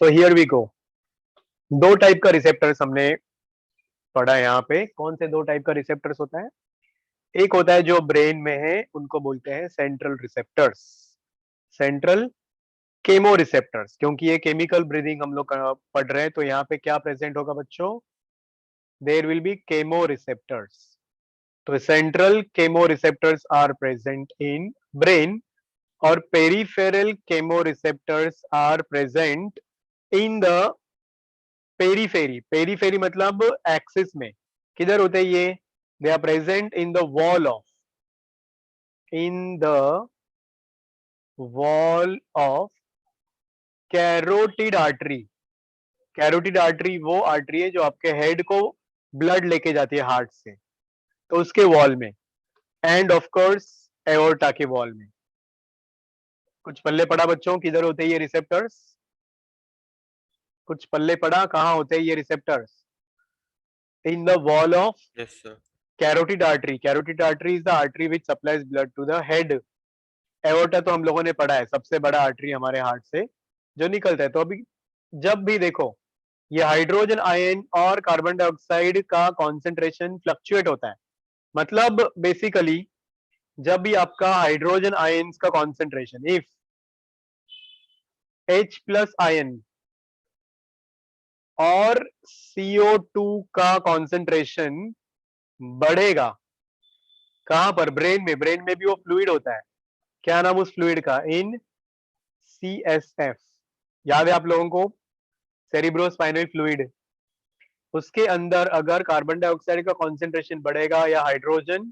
So here we go. दो type का receptors हमने पढ़ा है यहाँ पे। कौन से दो टाइप का रिसेप्टर्स होता है? एक होता है जो ब्रेन में है, उनको बोलते हैं central receptors, central chemo receptors. क्योंकि ये केमिकल ब्रीदिंग हम लोग पढ़ रहे हैं, तो यहाँ पे क्या प्रेजेंट होगा बच्चों? There will be chemo receptors. तो central chemo receptors are present in brain, और peripheral chemo receptors are present in the periphery. Periphery मतलब एक्सिस में। किधर होते हैं ये? They are present in the wall of, in the wall of carotid artery. Carotid artery वो artery है जो आपके हेड को ब्लड लेके जाती है हार्ट से, तो उसके वॉल में। एंड ऑफ कोर्स एओर्टा के वॉल में। कुछ पल्ले पड़ा बच्चों, किधर होते हैं ये रिसेप्टर्स? कुछ पल्ले पड़ा, कहाँ होते हैं ये receptors? In the wall of Yes, sir. Carotid artery. Carotid artery is the artery which supplies blood to the head. Aorta तो हम लोगों ने पढ़ा है, सबसे बड़ा आर्टरी हमारे हार्ट से जो निकलता है। तो अभी जब भी देखो, ये हाइड्रोजन आयन और कार्बन डाइऑक्साइड का कॉन्सेंट्रेशन फ्लक्चुएट होता है। मतलब बेसिकली जब भी आपका हाइड्रोजन आयंस का concentration, if H plus ion और CO2 का कॉन्सेंट्रेशन बढ़ेगा, कहां पर? ब्रेन में। ब्रेन में भी वो फ्लूइड होता है, क्या नाम उस फ्लूइड का? इन CSF। याद है आप लोगों को? Cerebrospinal fluid. उसके अंदर अगर कार्बन डाइऑक्साइड का कॉन्सेंट्रेशन बढ़ेगा या हाइड्रोजन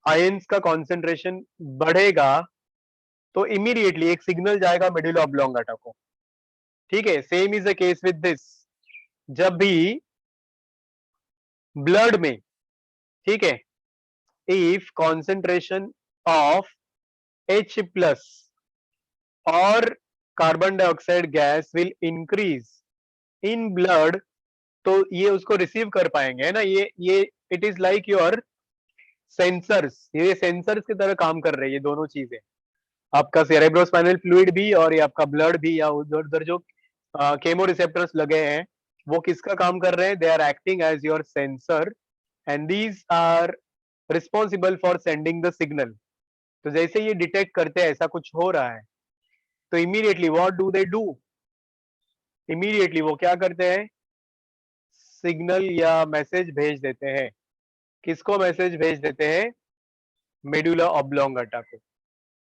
आयंस का कॉन्सेंट्रेशन बढ़ेगा, तो इमीडिएटली एक सिग्नल जाएगा मेडुला ऑब्लोंगाटा को। ठीक है, same is the case with this. जब भी ब्लड में, ठीक है, if concentration of H plus और carbon dioxide gas will increase in blood, तो ये उसको रिसीव कर पाएंगे, है ना? ये it is like your sensors. ये सेंसर्स की तरह काम कर रहे हैं ये दोनों चीजें, आपका सेरेब्रोस्पाइनल फ्लूइड भी और ये आपका ब्लड भी, या उधर उधर जो केमो रिसेप्टर्स लगे हैं, वो किसका काम कर रहे हैं? They are acting as your sensor, and these are responsible for sending the signal. तो जैसे ये डिटेक्ट करते हैं ऐसा कुछ हो रहा है, तो immediately what do they do? Immediately वो क्या करते हैं? सिग्नल या मैसेज भेज देते हैं। किसको मैसेज भेज देते हैं? मेडुला ऑब्लोंगाटा को।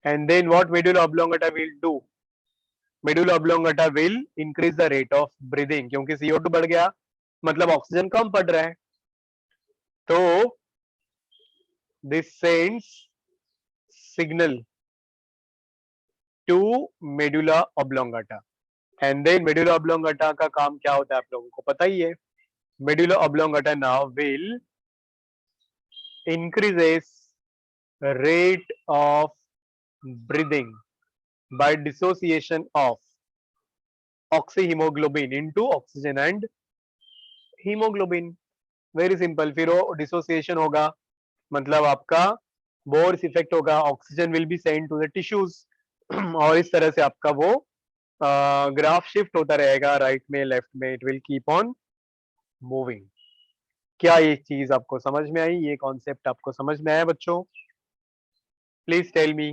And then what medulla oblongata will do? Medulla oblongata will increase the rate of breathing, क्योंकि CO2 बढ़ गया, मतलब ऑक्सीजन कम पड़ रहा है। तो this sends signal to medulla oblongata, and then medulla oblongata का काम क्या होता है आप लोगों को पता ही है। Medulla oblongata now will increases rate of breathing by dissociation of oxyhemoglobin into oxygen and hemoglobin। Very simple. फिर वो डिसोसिएशन होगा, मतलब आपका बोर्स इफेक्ट होगा, oxygen will be send to the tissues और इस तरह से आपका वो ग्राफ शिफ्ट होता रहेगा, राइट में लेफ्ट में, it will keep on moving. क्या ये चीज आपको समझ में आई? ये कॉन्सेप्ट आपको समझ में आया बच्चों? Please tell me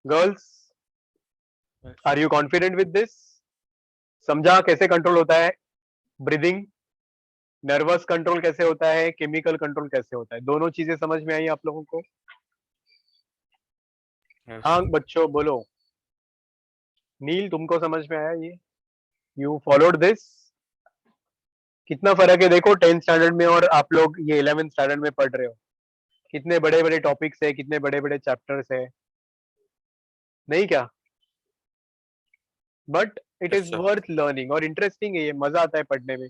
girls, Yes, are you confident with this? समझा कैसे कंट्रोल होता है ब्रीदिंग? नर्वस कंट्रोल कैसे होता है? केमिकल कंट्रोल कैसे होता है? दोनों चीजें समझ में आई आप लोगों को? हाँ yes. बच्चों बोलो। नील, तुमको समझ में आया ये? You followed this? कितना फर्क है देखो, 10th स्टैंडर्ड में और आप लोग ये 11th स्टैंडर्ड में पढ़ रहे हो। कितने बड़े बड़े टॉपिक्स है, कितने बड़े बड़े चैप्टर्स है, नहीं क्या? But it Yes, is sir. Worth learning और इंटरेस्टिंग है, ये मजा आता है पढ़ने में।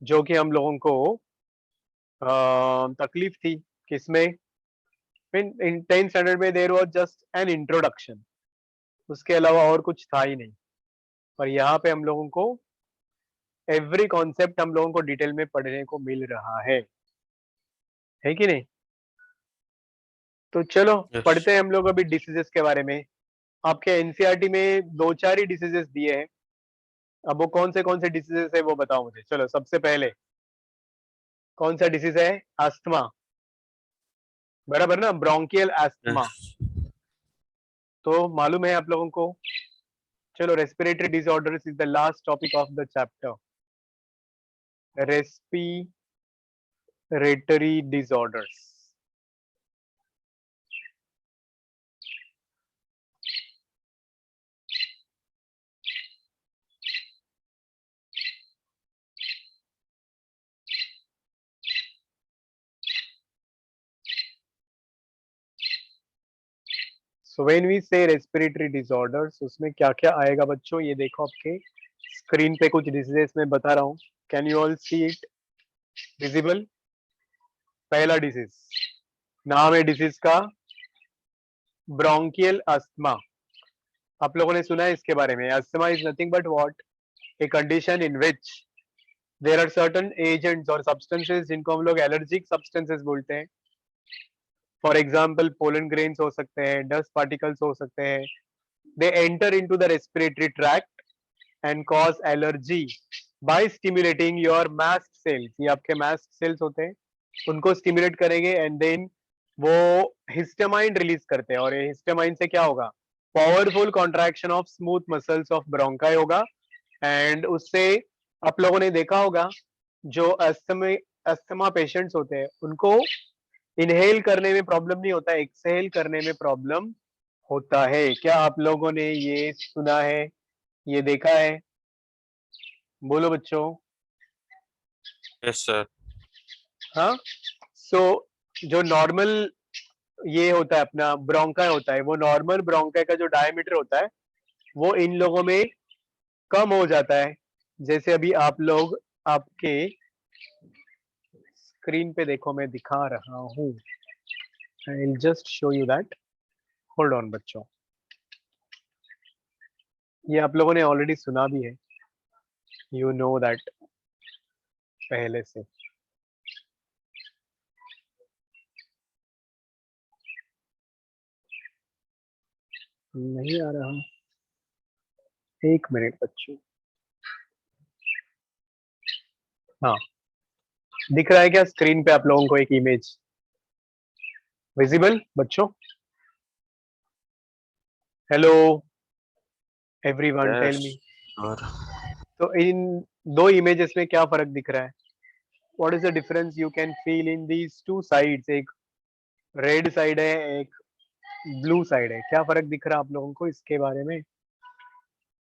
जो कि हम लोगों को तकलीफ थी किसमें? इन 10th स्टैंडर्ड में there was just an introduction, उसके अलावा और कुछ था ही नहीं। और यहाँ पे हम लोगों को एवरी कॉन्सेप्ट हम लोगों को डिटेल में पढ़ने को मिल रहा है कि नहीं? तो चलो Yes. पढ़ते हैं हम लोग अभी डिसीजेस के बारे में। आपके एनसीईआरटी में 2-4 ही डिसीजेस दिए हैं। अब वो कौन से डिसीजेस है वो बताओ मुझे। चलो सबसे पहले कौन सा डिसीज है? अस्थमा, बराबर ना, ब्रोंकियल अस्थमा। Yes. तो मालूम है आप लोगों को। चलो respiratory disorders is the last topic of the chapter. Respiratory disorders. So when we say respiratory disorders, उसमें क्या क्या आएगा बच्चों? ये देखो आपके स्क्रीन पे कुछ डिसीजेस मैं बता रहा हूँ। Can you all see it visible? पहला डिसीज, नाम है डिसीज का ब्रोंकियल अस्थमा। आप लोगों ने सुना है इसके बारे में? Asthma is nothing but what? A condition in which there are certain agents और सब्सटेंसेस जिनको हम लोग एलर्जिक सब्सटेंसेस बोलते हैं। फॉर एग्जाम्पल पोलन ग्रेन्स हो सकते हैं, डस्ट पार्टिकल्स हो सकते हैं। They enter into the respiratory tract and cause allergy by stimulating your mast cells. ये आपके मास्ट सेल्स होते हैं, उनको स्टिमुलेट करेंगे एंड देन वो हिस्टामाइन रिलीज करते हैं। और ये हिस्टामाइन से क्या होगा? Powerful contraction of smooth muscles of bronchi होगा। एंड उससे आप लोगों ने देखा होगा जो अस्थमा पेशेंट्स होते हैं उनको इनहेल करने में प्रॉब्लम नहीं होता है, एक्सहेल करने में प्रॉब्लम होता है। क्या आप लोगों ने ये सुना है, ये देखा है? बोलो बच्चों। Yes, sir. हाँ। सो जो नॉर्मल ये होता है अपना ब्रोंकाई होता है, वो नॉर्मल ब्रोंकाई का जो डायमीटर होता है वो इन लोगों में कम हो जाता है। जैसे अभी आप लोग आपके स्क्रीन पे देखो, मैं दिखा रहा हूँ। I will just show you that. Hold on बच्चों, ये आप लोगों ने ऑलरेडी सुना भी है, यू नो दैट पहले से। नहीं आ रहा, एक मिनट बच्चों। हाँ, दिख रहा है क्या स्क्रीन पे आप लोगों को एक इमेज विजिबल बच्चों? हेलो एवरीवन, टेल Yes, मी। sir. तो इन दो इमेजेस में क्या फर्क दिख रहा है? What is the difference you can feel in these two sides? एक रेड साइड है, एक ब्लू साइड है। क्या फर्क दिख रहा है आप लोगों को इसके बारे में?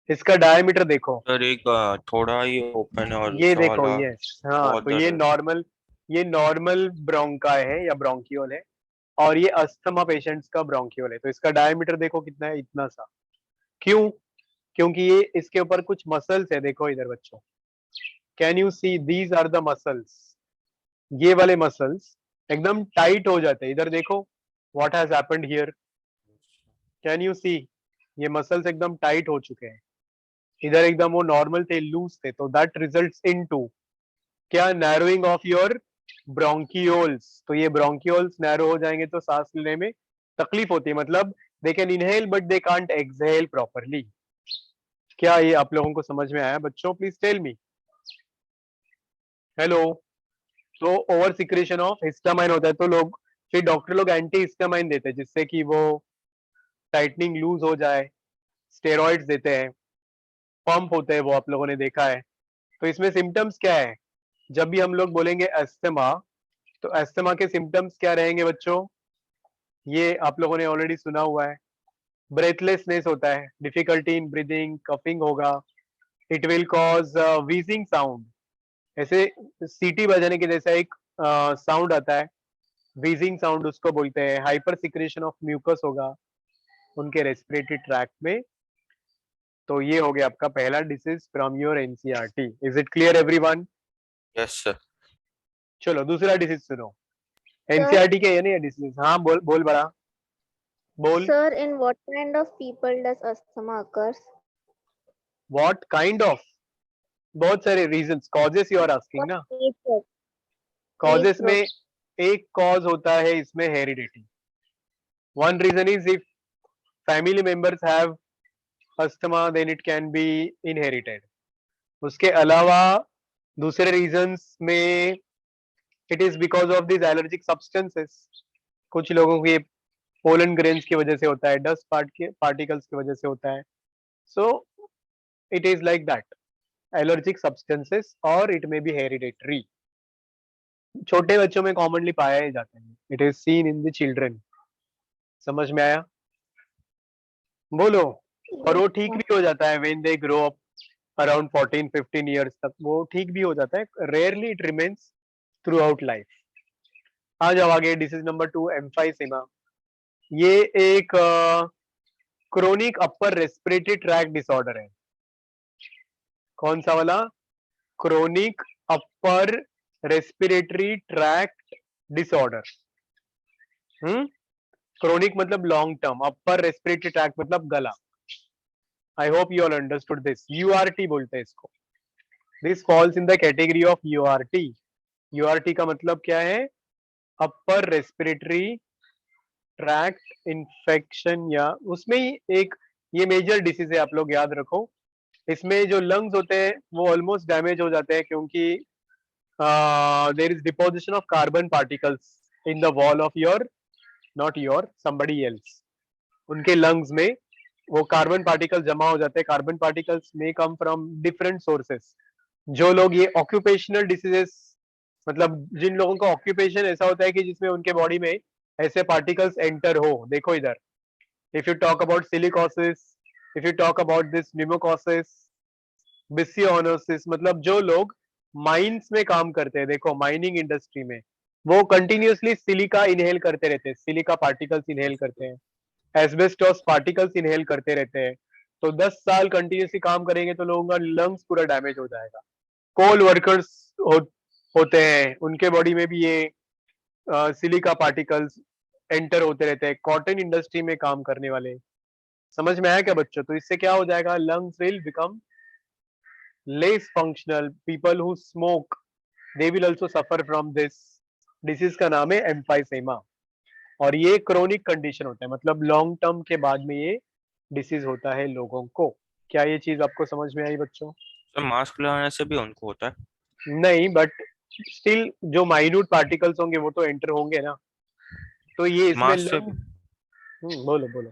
इसका डायमीटर देखो, सर एक थोड़ा ही ओपन है और ये दूसरा देखो, वाला ये हाँ, बहुत तो दर्द है। ये नॉर्मल ब्रोंकाई है या ब्रोंकियोल है, और ये अस्थमा पेशेंट्स का ब्रोंकियोल है। तो इसका डायमीटर देखो कितना है, इतना सा। क्यों? क्योंकि ये इसके ऊपर कुछ मसल्स है, देखो इधर बच्चों। Can you see these are the muscles? ये वाले मसल्स एकदम टाइट हो जाते हैं। इधर देखो, what has happened here? Can you see? ये मसल्स एकदम टाइट हो चुके हैं। इधर एकदम वो नॉर्मल थे, लूज थे। तो दैट रिजल्ट्स इनटू क्या? Narrowing of your bronchioles. तो ये ब्रोंकियोल्स नैरो हो जाएंगे तो सांस लेने में तकलीफ होती है। मतलब they can inhale but they can't exhale properly. क्या ये आप लोगों को समझ में आया बच्चों? Please tell me. हेलो। तो ओवर सिक्रेशन ऑफ हिस्टामाइन होता है, तो लोग फिर डॉक्टर लोग एंटी हिस्टामाइन देते हैं जिससे कि वो टाइटनिंग लूज हो जाए। स्टेरॉइड्स देते हैं, पंप होते हैं वो, आप लोगों ने देखा है। तो इसमें सिम्टम्स क्या है? जब भी हम लोग बोलेंगे अस्थमा, तो अस्थमा के सिम्टम्स क्या रहेंगे बच्चों? ये आप लोगों ने ऑलरेडी सुना हुआ है। ब्रेथलेसनेस होता है, डिफिकल्टी इन ब्रीदिंग, कफिंग होगा। It will cause wheezing sound, ऐसे सीटी बजाने के जैसा एक साउंड आता है, वीजिंग साउंड उसको बोलते हैं। हाइपर सिक्रेशन ऑफ म्यूकस होगा उनके रेस्पिरेटरी ट्रैक्ट में। तो ये हो गया आपका पहला disease from your NCERT. Is it clear everyone? Yes sir. चलो दूसरा डिसीज सुनो। Sir, एनसीईआरटी के ये नहीं है डिसीज। हाँ बोल बोल बड़ा बोल। sir, in what kind of people does asthma occurs? What kind of? बहुत सारे reasons, causes you are asking What ना। age group? Age कॉजेस में group. एक कॉज होता है इसमें heredity. One reason is if family members have asthma, then it can be inherited. उसके अलावा दूसरे रीजंस में it is because of these allergic substances. कुछ लोगों को ये पोलन ग्रेन्स की वजह से होता है, डस्ट पार्टिकल्स की वजह से होता है. So it is like that. Allergic substances or it may be hereditary. छोटे बच्चों में कॉमनली पाया ही जाता है. It is seen in the children. समझ में आया? बोलो. और वो ठीक भी हो जाता है when they grow up around 14-15 years तक वो ठीक भी हो जाता है. Rarely it remains throughout life. आ जाओ आगे. Disease number 2 emphysema. ये एक chronic upper respiratory tract disorder है. कौन सा वाला? Chronic upper respiratory tract disorder. Chronic मतलब long term, upper respiratory tract मतलब गला. I hope you all understood this. URT बोलते हैं इसको. This falls in the category of URT. URT का मतलब क्या है? अपर रेस्पिरेटरी ट्रैक्ट इन्फेक्शन, या उसमें ही एक ये मेजर डिसीज है, आप लोग याद रखो. इसमें जो लंग्स होते हैं वो ऑलमोस्ट डैमेज हो जाते हैं क्योंकि there is deposition of carbon particles in the wall of your, not your, somebody else. उनके लंग्स में वो कार्बन पार्टिकल्स जमा हो जाते हैं. Carbon particles may come from different sources. जो लोग ये ऑक्यूपेशनल डिसीजेस, मतलब जिन लोगों का ऑक्यूपेशन ऐसा होता है कि जिसमें उनके बॉडी में ऐसे पार्टिकल्स एंटर हो. देखो इधर, if you talk about silicosis, if you talk about this pneumoconiosis, byssinosis, मतलब जो लोग माइंस में काम करते हैं, देखो माइनिंग इंडस्ट्री में वो कंटिन्यूअसली सिलिका इनहेल करते रहते हैं, सिलिका पार्टिकल्स इनहेल करते हैं, एस्बेस्टोस पार्टिकल्स इनहेल करते रहते हैं. तो 10 साल कंटिन्यूअसली काम करेंगे तो लोगों का लंग्स पूरा डैमेज हो जाएगा. कोल वर्कर्स होते हैं, उनके बॉडी में भी ये सिलिका पार्टिकल्स एंटर होते रहते हैं. कॉटन इंडस्ट्री में काम करने वाले. समझ में आया क्या बच्चों? तो इससे क्या हो जाएगा? Lungs will become less functional. People who smoke they will also suffer from this disease का नाम है एम्फाइसेमा. और ये क्रोनिक कंडीशन होता है, मतलब लॉन्ग टर्म के बाद में ये डिसीज होता है लोगों को. क्या ये चीज आपको समझ में आई बच्चों? तो मास्क लगाने से भी उनको होता है? नहीं, बट स्टिल जो माइन्यूट पार्टिकल्स होंगे वो तो एंटर होंगे ना. तो ये इसमें मास्क से बोलो बोलो.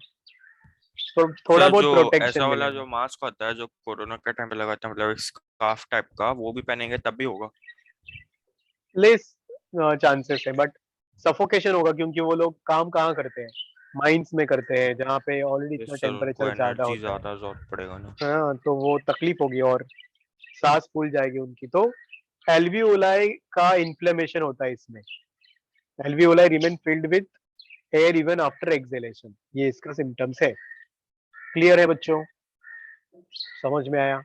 तो थोड़ा सर बहुत जो प्रोटेक्शन ऐसा वाला मिलेगा. जो मास्क होता है जो कोरोना के टाइम पे लगाते हैं, मतलब एक स्कार्फ टाइप का, वो भी पहनेंगे तब भी होगा? लेस चांसेस है, बट सफोकेशन होगा क्योंकि वो लोग काम कहाँ करते हैं? माइंस में करते हैं जहाँ पे ऑलरेडी तो इतना सर उनको टेम्परेचर ज्यादा एनर्जी होता है. ज्यादा जरूरत पड़ेगा ना. हाँ, तो वो तकलीफ होगी और सांस फूल जाएगी उनकी. तो एल्वियोलाई का इन्फ्लेमेशन होता है इसमें. Alveoli remain filled with air even after exhalation. ये इसका सिम्टम्स है. क्लियर है बच्चों? समझ में आया?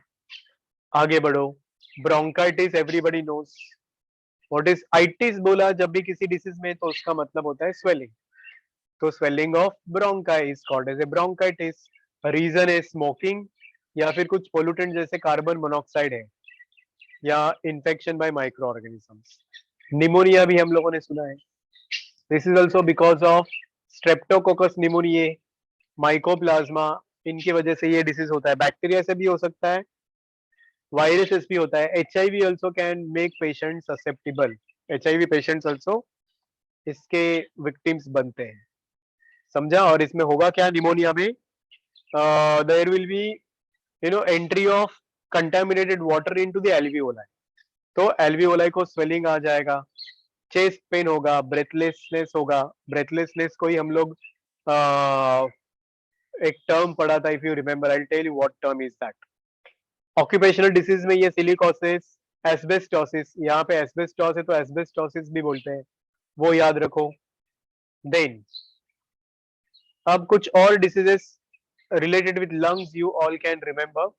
आगे बढ़ो. Bronchitis everybody knows. What is itis बोला जब भी किसी डिसीज में, तो उसका मतलब होता है स्वेलिंग. तो swelling of bronchi is called as a bronchitis. Reason है स्मोकिंग या फिर कुछ पोल्यूटेंट जैसे कार्बन मोनोऑक्साइड है, या infection by micro organisms. Pneumonia भी हम लोगों ने सुना है. This is also because of streptococcus pneumonia, mycoplasma. इनकी वजह से ये डिसीज होता है. बैक्टीरिया से भी हो सकता है, वायरसेस भी होता है. HIV also can make patients susceptible. HIV patients also इसके विक्टिम्स बनते हैं. समझा? और इसमें होगा क्या निमोनिया में? There will be entry of contaminated water into the alveoli. तो एल्वियोलाई को स्वेलिंग आ जाएगा, चेस्ट पेन होगा, ब्रेथलेसनेस होगा. ब्रेथलेसनेस को ही हम लोग एक टर्म पढ़ा था, if you remember. I will tell you what term is that. Occupational disease में ये सिलिकोसिस, एस्बेस्टोसिस, यहाँ पे एस्बेस्टोस है तो एस्बेस्टोसिस भी बोलते हैं, वो याद रखो. देन अब कुछ और diseases related with lungs you all can remember.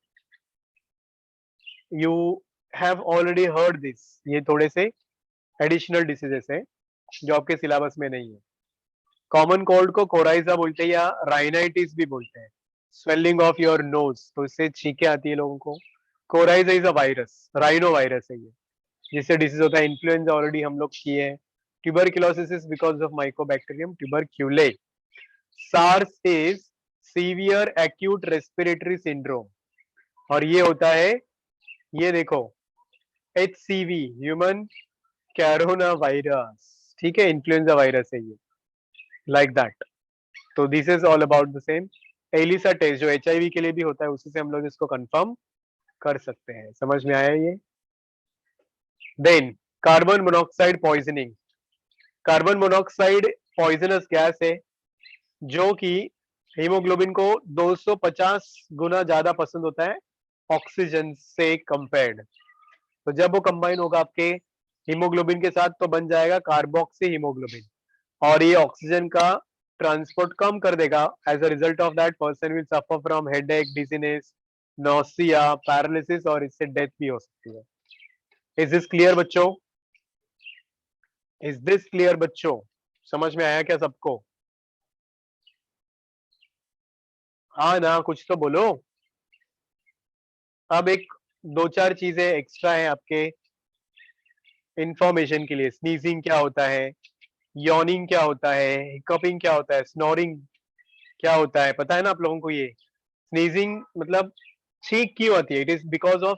You have already heard this. ये थोड़े से एडिशनल डिसीजेस है जो आपके सिलेबस में नहीं है. कॉमन कोल्ड को कोराइजा बोलते हैं या राइनाइटिस भी बोलते हैं. स्वेलिंग ऑफ योर नोज, तो इससे छींकें आती है लोगों को. Coryza is a virus, rhino virus है ये, जिससे डिसीज होता है. इन्फ्लुएंजा ऑलरेडी हम लोग किए हैं. Tuberculosis is because of mycobacterium tuberculae. SARS is severe acute respiratory syndrome, और ये होता है, ये देखो, HCV, ह्यूमन कैरोना वायरस, ठीक है, इन्फ्लुएंजा वायरस है ये, लाइक दैट। तो this is all about the same. ELISA test जो HIV के लिए भी होता है, उसी से हम लोग इसको कंफर्म कर सकते हैं। समझ में आया ये? Then carbon monoxide poisoning. Carbon monoxide poisonous gas है जो कि हीमोग्लोबिन को 250 गुना ज्यादा पसंद होता है ऑक्सीजन से कंपेयर्ड। तो जब वो कंबाइन होगा आपके हीमोग्लोबिन के साथ तो बन जाएगा कार्बोक्सी हीमोग्लोबिन, और ये ऑक्सीजन का ट्रांसपोर्ट कम कर देगा। As a result of that person will suffer from headache, dizziness, nausea, paralysis, और इससे डेथ भी हो सकती है। इज दिस क्लियर बच्चों? इज दिस क्लियर बच्चों? समझ में आया क्या सबको? हाँ ना, कुछ तो बोलो। अब एक दो चार चीजें एक्स्ट्रा है आपके इंफॉर्मेशन के लिए। स्नीजिंग क्या होता है, यॉनिंग क्या होता है, हिकअपिंग क्या होता है, स्नोरिंग क्या होता है, पता है ना आप लोगों को? ये स्नीजिंग मतलब छींक क्यों आती है? It is because of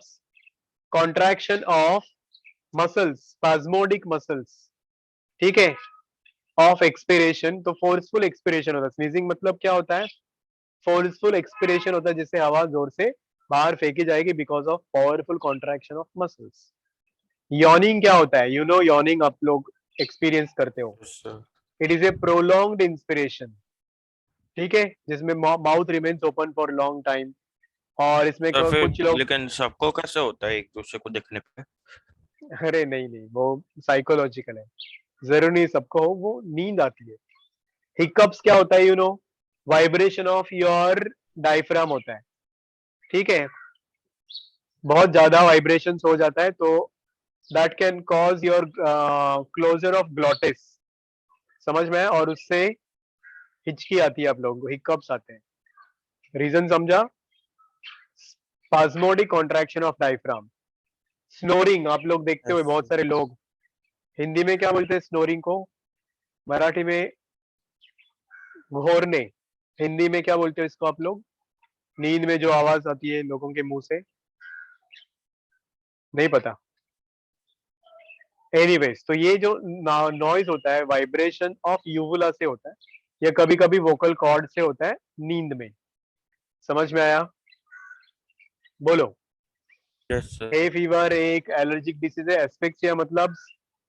contraction of muscles, spasmodic muscles, ठीक है, ऑफ एक्सपिरेशन। तो फोर्सफुल एक्सपिरेशन होता है। स्नीजिंग मतलब क्या होता है? फोर्सफुल एक्सपिरेशन होता है, जिससे हवा जोर से बाहर फेंकी जाएगी because of powerful contraction of muscles. Yawning क्या होता है? यू नो यॉनिंग आप लोग एक्सपीरियंस करते हो। Yes, sir. It is a prolonged inspiration, ठीक है, जिसमें mouth remains open for long time, और इसमें तो फिर कुछ लोग, लेकिन सबको कैसे होता है एक दूसरे को देखने पे? अरे नहीं नहीं, वो साइकोलॉजिकल है, जरूरी नहीं सबको हो, वो नींद आती है। हिकअप्स क्या होता है? You know vibration of your diaphragm होता है, ठीक है, बहुत ज्यादा वाइब्रेशन हो जाता है तो that can cause your closure of glottis, समझ में आया? और उससे हिचकी आती है आप लोगों को, हिकअप्स आते हैं। रीजन समझा? Spasmodic contraction of diaphragm. Snoring आप लोग देखते हुए Yes, बहुत sir. सारे लोग, हिंदी में क्या बोलते हैं स्नोरिंग को? मराठी में घोरने, हिंदी में क्या बोलते हो इसको आप लोग? नींद में जो आवाज आती है लोगों के मुंह से, नहीं पता। एनीवेज, तो ये जो नॉइज होता है, वाइब्रेशन ऑफ यूवुला से होता है, या कभी कभी वोकल कॉर्ड से होता है नींद में। समझ में आया? बोलो। Yes, sir. हे फीवर एक एलर्जिक डिसीज है। एस्फिक्सिया मतलब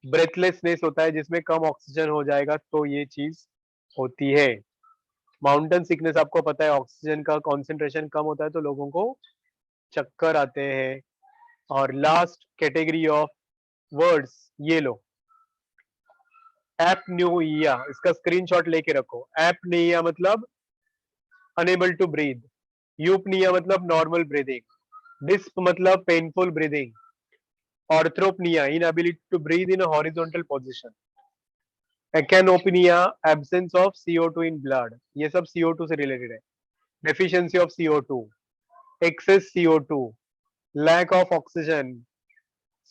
ब्रेथलेसनेस होता है, जिसमें कम ऑक्सीजन हो जाएगा तो ये चीज होती है। माउंटेन सिकनेस आपको पता है, ऑक्सीजन का कॉन्सेंट्रेशन कम होता है तो लोगों को चक्कर आते हैं। और लास्ट कैटेगरी ऑफ वर्ड्स ये लो, एपन्यूइया, इसका स्क्रीनशॉट लेके रखो। एपनिया मतलब अनेबल टू ब्रीथ, यूपनिया मतलब नॉर्मल ब्रीदिंग, डिस्प मतलब painful breathing, orthopnoea inability to breathe in a horizontal position, acnopnoea absence of CO2 in blood, ये सब CO2 से रिलेटेड है। Deficiency of CO2, excess CO2, lack of oxygen.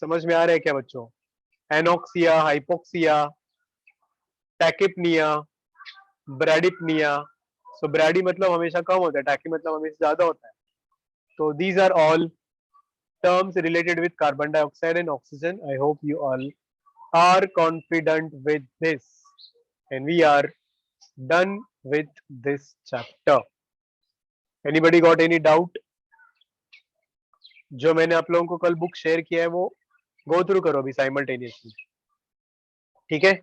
समझ में आ रहा है क्या बच्चों? Anoxia, hypoxia, tachypnoea, bradypnoea. So brady मतलब हमेशा कम होता है, टैकी मतलब हमेशा ज्यादा होता है। तो these are all terms related with carbon dioxide and oxygen. I hope you all are confident with this, and we are done with this chapter. Anybody got any doubt? जो मैंने आप लोगों को कल बुक शेयर किया है वो go through करो अभी साइमल्टेनियसली, ठीक है?